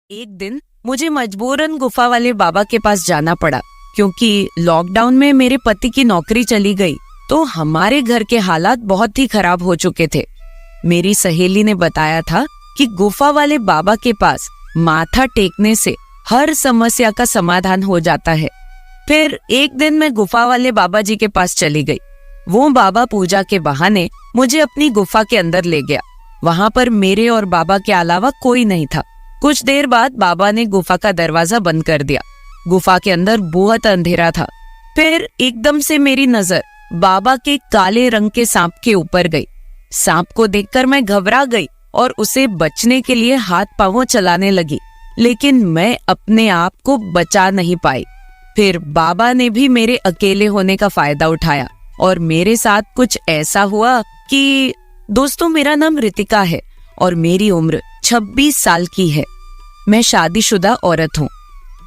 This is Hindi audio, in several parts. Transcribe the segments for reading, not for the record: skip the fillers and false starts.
एक दिन मुझे मजबूरन गुफा वाले बाबा के पास जाना पड़ा क्योंकि लॉकडाउन में मेरे पति की नौकरी चली गई तो हमारे घर के हालात बहुत ही खराब हो चुके थे। मेरी सहेली ने बताया था कि गुफा वाले बाबा के पास माथा टेकने से हर समस्या का समाधान हो जाता है। फिर एक दिन मैं गुफा वाले बाबा जी के पास चली गई। वो बाबा पूजा के बहाने मुझे अपनी गुफा के अंदर ले गया। वहां पर मेरे और बाबा के अलावा कोई नहीं था। कुछ देर बाद बाबा ने गुफा का दरवाजा बंद कर दिया। गुफा के अंदर बहुत अंधेरा था। फिर एकदम से मेरी नजर बाबा के काले रंग के सांप के ऊपर गई। सांप को देखकर मैं घबरा गई और उसे बचने के लिए हाथ पांव चलाने लगी, लेकिन मैं अपने आप को बचा नहीं पाई। फिर बाबा ने भी मेरे अकेले होने का फायदा उठाया और मेरे साथ कुछ ऐसा हुआ कि दोस्तों, मेरा नाम रितिका है और मेरी उम्र 26 साल की है। मैं शादीशुदा औरत हूँ।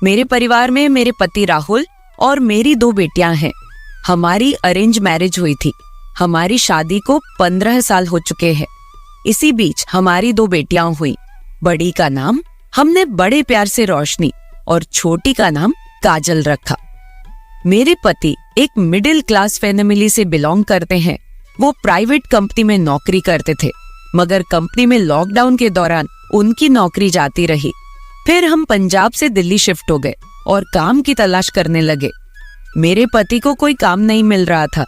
मेरे परिवार में मेरे पति राहुल और मेरी 2 बेटियां हैं। हमारी अरेंज मैरिज हुई थी। हमारी शादी को 15 साल हो चुके हैं। इसी बीच हमारी 2 बेटियां हुई। बड़ी का नाम हमने बड़े प्यार से रोशनी और छोटी का नाम काजल रखा। मेरे पति एक मिडिल क्लास फैमिली से बिलोंग करते हैं। वो प्राइवेट कंपनी में नौकरी करते थे, मगर कंपनी में लॉकडाउन के दौरान उनकी नौकरी जाती रही। फिर हम पंजाब से दिल्ली शिफ्ट हो गए और काम की तलाश करने लगे। मेरे पति को कोई काम नहीं मिल रहा था।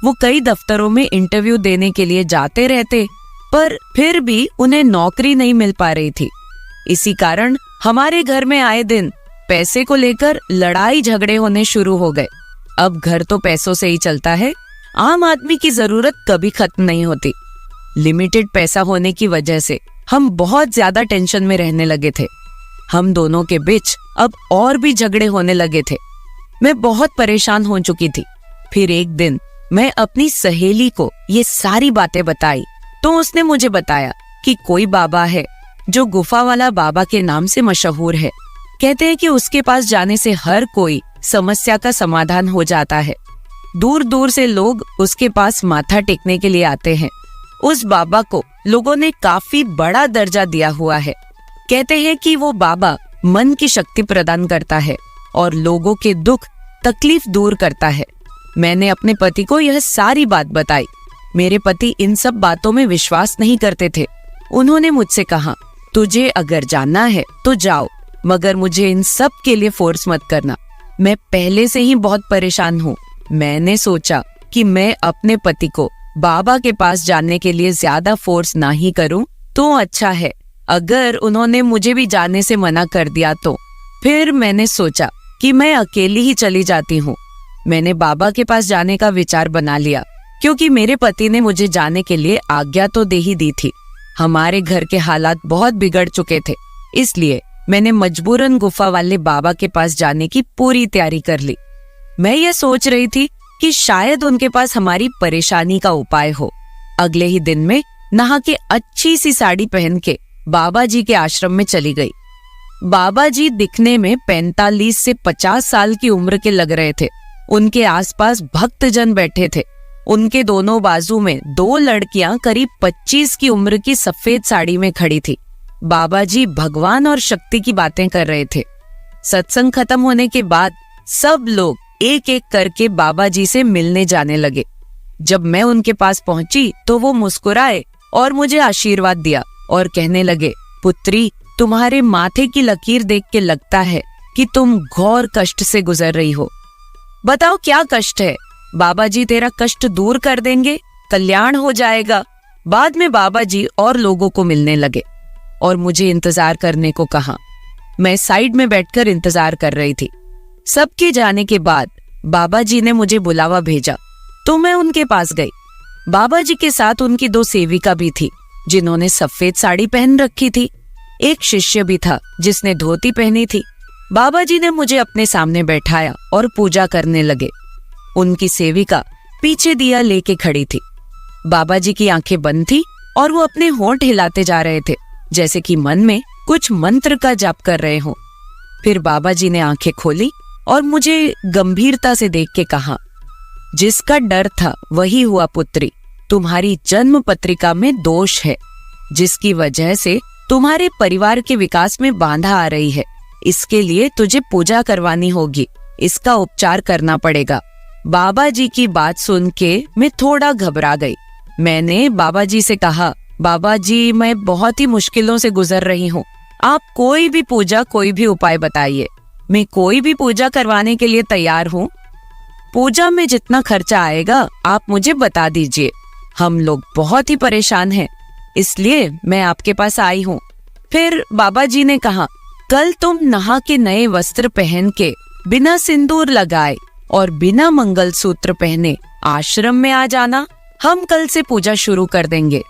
वो कई दफ्तरों में इंटरव्यू देने के लिए जाते रहते, पर फिर भी उन्हें नौकरी नहीं मिल पा रही थी। इसी कारण हमारे घर में आए दिन पैसे को लेकर लड़ाई झगड़े होने शुरू हो गए। अब घर तो पैसों से ही चलता है। आम आदमी की जरूरत कभी खत्म नहीं होती। लिमिटेड पैसा होने की वजह से हम बहुत ज्यादा टेंशन में रहने लगे थे। हम दोनों के बीच अब और भी झगड़े होने लगे थे। मैं बहुत परेशान हो चुकी थी। फिर एक दिन मैं अपनी सहेली को ये सारी बातें बताई तो उसने मुझे बताया कि कोई बाबा है जो गुफा वाला बाबा के नाम से मशहूर है। कहते हैं कि उसके पास जाने से हर कोई समस्या का समाधान हो जाता है। दूर दूर से लोग उसके पास माथा टेकने के लिए आते हैं। उस बाबा को लोगों ने काफी बड़ा दर्जा दिया हुआ है। कहते हैं कि वो बाबा मन की शक्ति प्रदान करता है और लोगों के दुख तकलीफ दूर करता है। मैंने अपने पति को यह सारी बात बताई। मेरे पति इन सब बातों में विश्वास नहीं करते थे। उन्होंने मुझसे कहा, तुझे अगर जानना है तो जाओ, मगर मुझे इन सब के लिए फोर्स मत करना। मैं पहले से ही बहुत परेशान हूँ। मैंने सोचा कि मैं अपने पति को बाबा के पास जाने के लिए ज्यादा फोर्स ना ही करूं तो अच्छा है। अगर उन्होंने मुझे भी जाने से मना कर दिया तो फिर मैंने सोचा कि मैं अकेली ही चली जाती हूँ। मैंने बाबा के पास जाने का विचार बना लिया क्योंकि मेरे पति ने मुझे जाने के लिए आज्ञा तो दे ही दी थी। हमारे घर के हालात बहुत बिगड़ चुके थे, इसलिए मैंने मजबूरन गुफा वाले बाबा के पास जाने की पूरी तैयारी कर ली। मैं ये सोच रही थी कि शायद उनके पास हमारी परेशानी का उपाय हो। अगले ही दिन में नहा के अच्छी सी साड़ी पहन के बाबा जी के आश्रम में चली गई। बाबा जी दिखने में 45 से 50 साल की उम्र के लग रहे थे। उनके आसपास भक्तजन बैठे थे। उनके दोनों बाजू में 2 लड़कियां करीब 25 की उम्र की सफेद साड़ी में खड़ी थी। बाबा जी भगवान और शक्ति की बातें कर रहे थे। सत्संग खत्म होने के बाद सब लोग एक एक करके बाबा जी से मिलने जाने लगे। जब मैं उनके पास पहुंची तो वो मुस्कुराए और मुझे आशीर्वाद दिया और कहने लगे, पुत्री, तुम्हारे माथे की लकीर देख के लगता है कि तुम घोर कष्ट से गुजर रही हो। बताओ क्या कष्ट है? बाबा जी तेरा कष्ट दूर कर देंगे, कल्याण हो जाएगा। बाद में बाबा जी और लोगों को मिलने लगे और मुझे इंतजार करने को कहा। मैं साइड में बैठकर इंतजार कर रही थी। सबके जाने के बाद बाबा जी ने मुझे बुलावा भेजा तो मैं उनके पास गई। बाबा जी के साथ उनकी 2 सेविका भी थी जिन्होंने सफेद साड़ी पहन रखी थी। एक शिष्य भी था जिसने धोती पहनी थी। बाबा जी ने मुझे अपने सामने बैठाया और पूजा करने लगे। उनकी सेविका पीछे दिया लेके खड़ी थी। बाबा जी की आंखें बंद थी और वो अपने होंठ हिलाते जा रहे थे, जैसे कि मन में कुछ मंत्र का जाप कर रहे हो। फिर बाबा जी ने आंखें खोली और मुझे गंभीरता से देख के कहा, जिसका डर था वही हुआ पुत्री। तुम्हारी जन्म पत्रिका में दोष है, जिसकी वजह से तुम्हारे परिवार के विकास में बाधा आ रही है। इसके लिए तुझे पूजा करवानी होगी, इसका उपचार करना पड़ेगा। बाबा जी की बात सुन के मैं थोड़ा घबरा गई। मैंने बाबा जी से कहा, बाबा जी मैं बहुत ही मुश्किलों से गुजर रही हूँ, आप कोई भी पूजा कोई भी उपाय बताइए, मैं कोई भी पूजा करवाने के लिए तैयार हूँ। पूजा में जितना खर्चा आएगा आप मुझे बता दीजिए, हम लोग बहुत ही परेशान हैं, इसलिए मैं आपके पास आई हूँ। फिर बाबा जी ने कहा, कल तुम नहा के नए वस्त्र पहन के बिना सिंदूर लगाए और बिना मंगलसूत्र पहने आश्रम में आ जाना, हम कल से पूजा शुरू कर देंगे।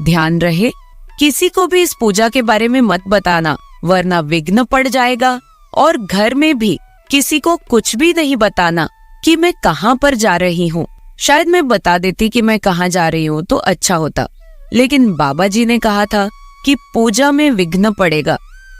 ध्यान रहे किसी को भी इस पूजा के बारे में मत बताना, वरना विघ्न पड़ जाएगा। और घर में भी किसी को कुछ भी नहीं बताना कि मैं कहाँ पर जा रही हूँ। शायद मैं बता देती कि मैं कहाँ जा रही हूँ तो अच्छा होता, लेकिन बाबा जी ने कहा था कि पूजा में विघ्न पड़ेगा,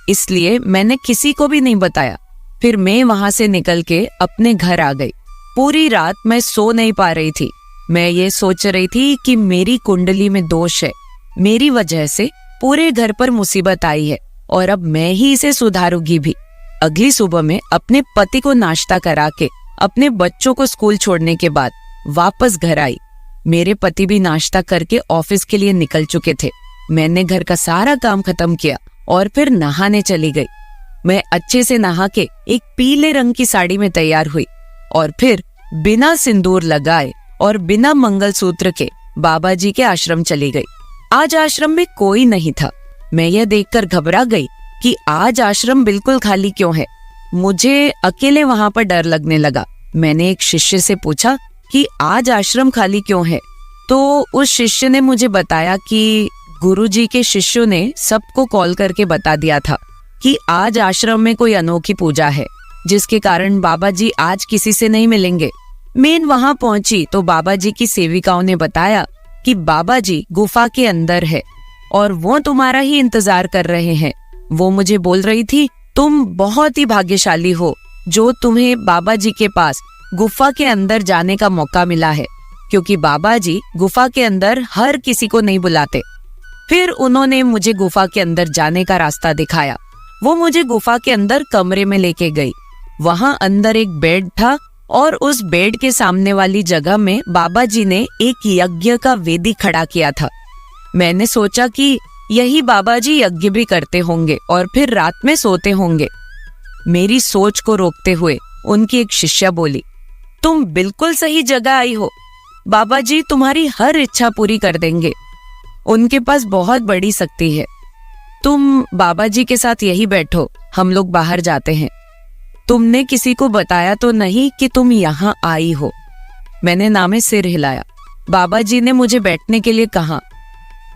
इसलिए मैंने किसी को भी नहीं बताया। फिर मैं वहां से निकल के अपने घर आ गई। पूरी रात मैं सो नहीं पा रही थी। मैं ये सोच रही थी कि मेरी कुंडली में दोष है, मेरी वजह से पूरे घर पर मुसीबत आई है और अब मैं ही इसे सुधारूंगी भी। अगली सुबह में अपने पति को नाश्ता करा के अपने बच्चों को स्कूल छोड़ने के बाद वापस घर आई। मेरे पति भी नाश्ता करके ऑफिस के लिए निकल चुके थे। मैंने घर का सारा काम खत्म किया और फिर नहाने चली गई। मैं अच्छे से नहा के एक पीले रंग की साड़ी में तैयार हुई और फिर बिना सिंदूर लगाए और बिना मंगलसूत्र के बाबा जी के आश्रम चली गई। आज आश्रम में कोई नहीं था। मैं यह देखकर घबरा गई कि आज आश्रम बिल्कुल खाली क्यों है। मुझे अकेले वहां पर डर लगने लगा। मैंने एक शिष्य से पूछा कि आज आश्रम खाली क्यों है, तो उस शिष्य ने मुझे बताया कि गुरुजी के शिष्यों ने सबको कॉल करके बता दिया था कि आज आश्रम में कोई अनोखी पूजा है, जिसके कारण बाबा जी आज किसी से नहीं मिलेंगे। मैं वहां पहुंची तो बाबा जी की सेविकाओं ने बताया कि बाबा जी गुफा के अंदर है और वो तुम्हारा ही इंतजार कर रहे हैं। वो मुझे बोल रही थी, तुम बहुत ही भाग्यशाली हो जो तुम्हें बाबा जी के पास गुफा के अंदर जाने का मौका मिला है, क्योंकि बाबा जी गुफा के अंदर हर किसी को नहीं बुलाते। फिर उन्होंने मुझे गुफा के अंदर जाने का रास्ता दिखाया। वो मुझे गुफा के अंदर कमरे में लेके गई। वहां अंदर एक बेड था और उस बेड के सामने वाली जगह में बाबा जी ने एक यज्ञ का वेदी खड़ा किया था। मैंने सोचा कि यही बाबा जी यज्ञ भी करते होंगे और फिर रात में सोते होंगे। मेरी सोच को रोकते हुए उनकी एक शिष्या बोली, तुम बिल्कुल सही जगह आई हो, बाबा जी तुम्हारी हर इच्छा पूरी कर देंगे, उनके पास बहुत बड़ी शक्ति है। तुम बाबा जी के साथ यही बैठो, हम लोग बाहर जाते हैं। तुमने किसी को बताया तो नहीं कि तुम यहाँ आई हो? मैंने नामे सिर हिलाया। बाबा जी ने मुझे बैठने के लिए कहा।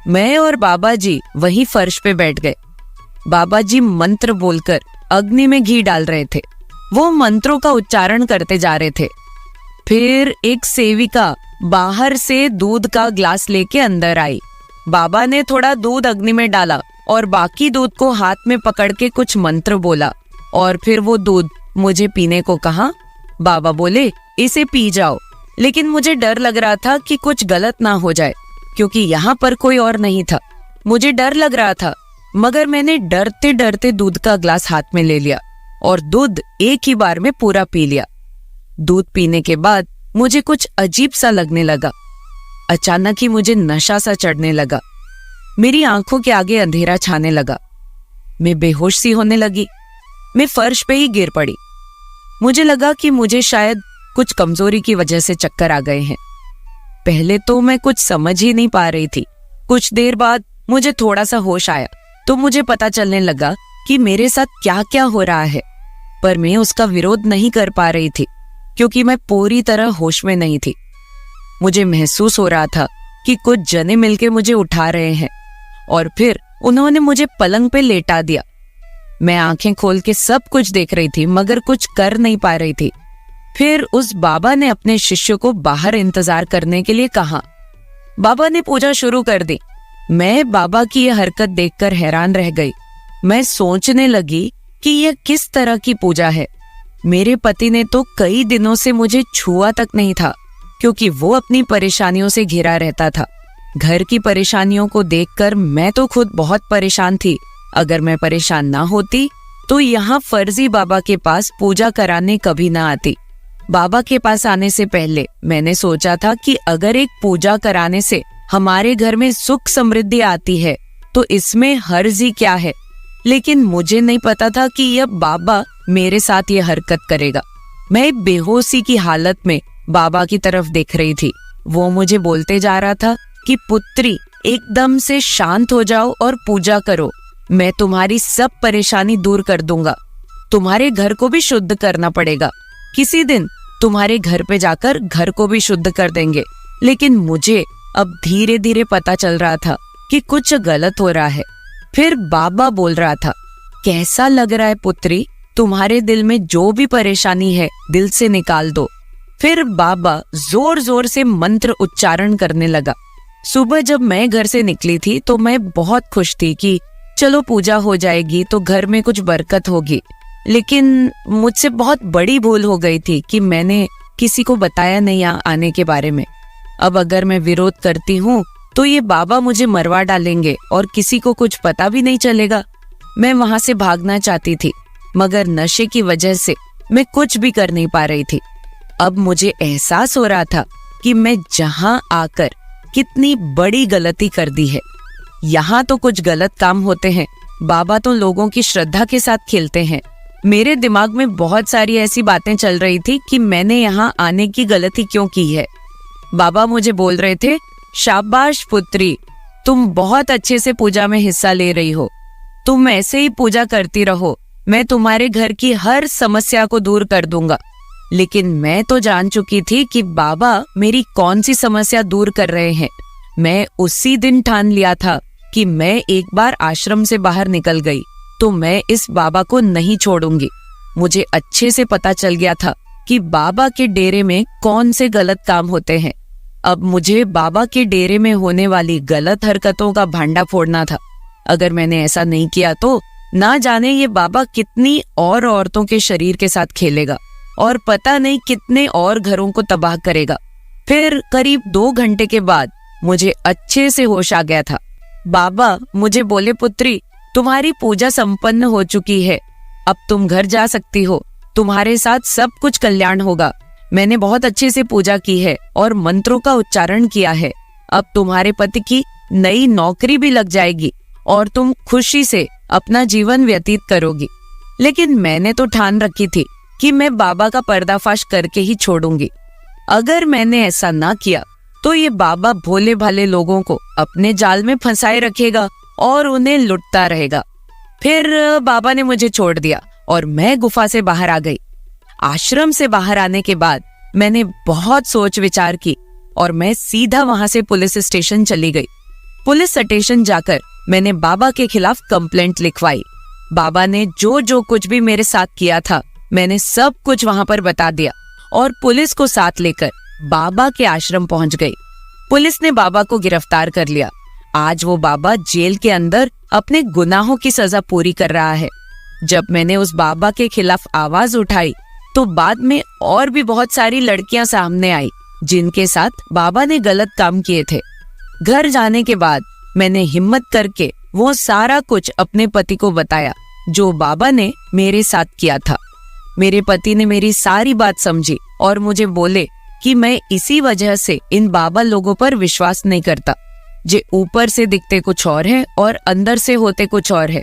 मैं और बाबा जी वही फर्श पे बैठ गए। बाबा जी मंत्र बोलकर अग्नि में घी डाल रहे थे। वो मंत्रों का उच्चारण करते जा रहे थे। फिर एक सेविका बाहर से दूध का ग्लास लेके अंदर आई। बाबा ने थोड़ा दूध अग्नि में डाला और बाकी दूध को हाथ में पकड़ के कुछ मंत्र बोला और फिर वो दूध मुझे पीने को कहा। बाबा बोले, इसे पी जाओ, लेकिन मुझे डर लग रहा था कि कुछ गलत ना हो जाए, क्योंकि यहाँ पर कोई और नहीं था। मुझे डर लग रहा था, मगर मैंने डरते डरते दूध का ग्लास हाथ में ले लिया और दूध एक ही बार में पूरा पी लिया। दूध पीने के बाद मुझे कुछ अजीब सा लगने लगा। अचानक ही मुझे नशा सा चढ़ने लगा। मेरी आंखों के आगे अंधेरा छाने लगा। मैं बेहोश सी होने लगी। मैं फर्श पे ही गिर पड़ी। मुझे लगा कि मुझे शायद कुछ कमजोरी की वजह से चक्कर आ गए हैं। पहले तो मैं कुछ समझ ही नहीं पा रही थी। कुछ देर बाद मुझे थोड़ा सा होश आया तो मुझे पता चलने लगा कि मेरे साथ क्या क्या हो रहा है, पर मैं उसका विरोध नहीं कर पा रही थी क्योंकि मैं पूरी तरह होश में नहीं थी। मुझे महसूस हो रहा था कि कुछ जने मिलके मुझे उठा रहे हैं और फिर उन्होंने मुझे पलंग पे लेटा दिया। मैं आंखें खोल के सब कुछ देख रही थी मगर कुछ कर नहीं पा रही थी। फिर उस बाबा ने अपने शिष्य को बाहर इंतजार करने के लिए कहा। बाबा ने पूजा शुरू कर दी। मैं बाबा की यह हरकत देखकर हैरान रह गई। मैं सोचने लगी कि यह किस तरह की पूजा है। मेरे पति ने तो कई दिनों से मुझे छुआ तक नहीं था, क्योंकि वो अपनी परेशानियों से घिरा रहता था। घर की परेशानियों को देखकर मैं तो खुद बहुत परेशान थी, अगर मैं परेशान ना होती तो यहाँ फर्जी बाबा के पास पूजा कराने कभी ना आती। बाबा के पास आने से पहले मैंने सोचा था कि अगर एक पूजा कराने से हमारे घर में सुख समृद्धि आती है तो इसमें हर्ज ही क्या है। लेकिन मुझे नहीं पता था कि यह बाबा मेरे साथ ये हरकत करेगा। मैं बेहोशी की हालत में बाबा की तरफ देख रही थी। वो मुझे बोलते जा रहा था कि पुत्री, एकदम से शांत हो जाओ और पूजा करो। मैं तुम्हारी सब परेशानी दूर कर दूंगा। तुम्हारे घर को भी शुद्ध करना पड़ेगा। किसी दिन तुम्हारे घर पे जाकर घर को भी शुद्ध कर देंगे। लेकिन मुझे अब धीरे धीरे पता चल रहा था कि कुछ गलत हो रहा है। फिर बाबा बोल रहा था, कैसा लग रहा है पुत्री? तुम्हारे दिल में जो भी परेशानी है दिल से निकाल दो। फिर बाबा जोर जोर से मंत्र उच्चारण करने लगा। सुबह जब मैं घर से निकली थी तो मैं बहुत खुश थी कि चलो पूजा हो जाएगी तो घर में कुछ बरकत होगी। लेकिन मुझसे बहुत बड़ी भूल हो गई थी कि मैंने किसी को बताया नहीं आने के बारे में। अब अगर मैं विरोध करती हूँ तो ये बाबा मुझे मरवा डालेंगे और किसी को कुछ पता भी नहीं चलेगा। मैं वहां से भागना चाहती थी, मगर नशे की वजह से मैं कुछ भी कर नहीं पा रही थी। अब मुझे एहसास हो रहा था कि मैं जहां आकर कितनी बड़ी गलती कर दी है। यहाँ तो कुछ गलत काम होते हैं, बाबा तो लोगों की श्रद्धा के साथ खेलते हैं। मेरे दिमाग में बहुत सारी ऐसी बातें चल रही थी कि मैंने यहाँ आने की गलती क्यों की है। बाबा मुझे बोल रहे थे, शाबाश पुत्री, तुम बहुत अच्छे से पूजा में हिस्सा ले रही हो। तुम ऐसे ही पूजा करती रहो, मैं तुम्हारे घर की हर समस्या को दूर कर दूंगा। लेकिन मैं तो जान चुकी थी कि बाबा मेरी कौन सी समस्या दूर कर रहे हैं। मैं उसी दिन ठान लिया था कि मैं एक बार आश्रम से बाहर निकल गई तो मैं इस बाबा को नहीं छोड़ूंगी। मुझे अच्छे से पता चल गया था कि बाबा के डेरे में कौन से गलत काम होते हैं। अब मुझे बाबा के डेरे में होने वाली गलत हरकतों का भांडा फोड़ना था। अगर मैंने ऐसा नहीं किया तो ना जाने ये बाबा कितनी और औरतों के शरीर के साथ खेलेगा और पता नहीं कितने और घरों को तबाह करेगा। फिर करीब 2 घंटे के बाद मुझे अच्छे से होश आ गया था। बाबा मुझे बोले, पुत्री, तुम्हारी पूजा संपन्न हो चुकी है, अब तुम घर जा सकती हो। तुम्हारे साथ सब कुछ कल्याण होगा। मैंने बहुत अच्छे से पूजा की है और मंत्रों का उच्चारण किया है। अब तुम्हारे पति की नई नौकरी भी लग जाएगी और तुम खुशी से अपना जीवन व्यतीत करोगी। लेकिन मैंने तो ठान रखी थी कि मैं बाबा का पर्दाफाश करके ही छोड़ूंगी। अगर मैंने ऐसा ना किया तो ये बाबा भोले भाले लोगों को अपने जाल में फंसाए रखेगा और उन्हें लुटता रहेगा। फिर बाबा ने मुझे छोड़ दिया और मैं गुफा से बाहर आ गई। आश्रम से बाहर आने के बाद मैंने बहुत सोच विचार की और मैं सीधा वहां से पुलिस स्टेशन चली गई। पुलिस स्टेशन जाकर मैंने बाबा के खिलाफ कंप्लेंट लिखवाई। बाबा ने जो जो कुछ भी मेरे साथ किया था मैंने सब कुछ वहां पर बता दिया और पुलिस को साथ लेकर बाबा के आश्रम पहुंच गई। पुलिस ने बाबा को गिरफ्तार कर लिया। आज वो बाबा जेल के अंदर अपने गुनाहों की सजा पूरी कर रहा है। जब मैंने उस बाबा के खिलाफ आवाज उठाई तो बाद में और भी बहुत सारी लड़कियां सामने आई जिनके साथ बाबा ने गलत काम किए थे। घर जाने के बाद मैंने हिम्मत करके वो सारा कुछ अपने पति को बताया जो बाबा ने मेरे साथ किया था। मेरे पति ने मेरी सारी बात समझी और मुझे बोले कि मैं इसी वजह से इन बाबा लोगों पर विश्वास नहीं करता, जे ऊपर से दिखते कुछ और है और अंदर से होते कुछ और है।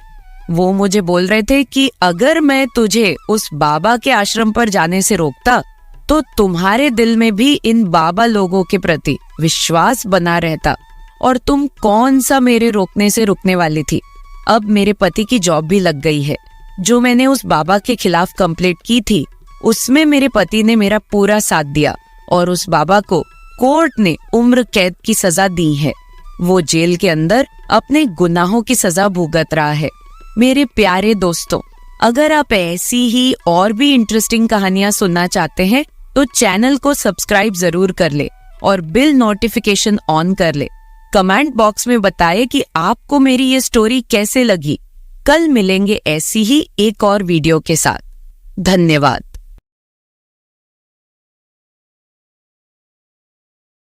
वो मुझे बोल रहे थे कि अगर मैं तुझे उस बाबा के आश्रम पर जाने से रोकता तो तुम्हारे दिल में भी इन बाबा लोगों के प्रति विश्वास बना रहता और तुम कौन सा मेरे रोकने से रुकने वाली थी। अब मेरे पति की जॉब भी लग गई है। जो मैंने उस बाबा के खिलाफ कंप्लेंट की थी उसमें मेरे पति ने मेरा पूरा साथ दिया और उस बाबा को कोर्ट ने उम्र कैद की सजा दी है। वो जेल के अंदर अपने गुनाहों की सजा भुगत रहा है। मेरे प्यारे दोस्तों, अगर आप ऐसी ही और भी इंटरेस्टिंग कहानियां सुनना चाहते हैं तो चैनल को सब्सक्राइब जरूर कर ले और बिल नोटिफिकेशन ऑन कर ले। कमेंट बॉक्स में बताएं कि आपको मेरी ये स्टोरी कैसे लगी। कल मिलेंगे ऐसी ही एक और वीडियो के साथ। धन्यवाद।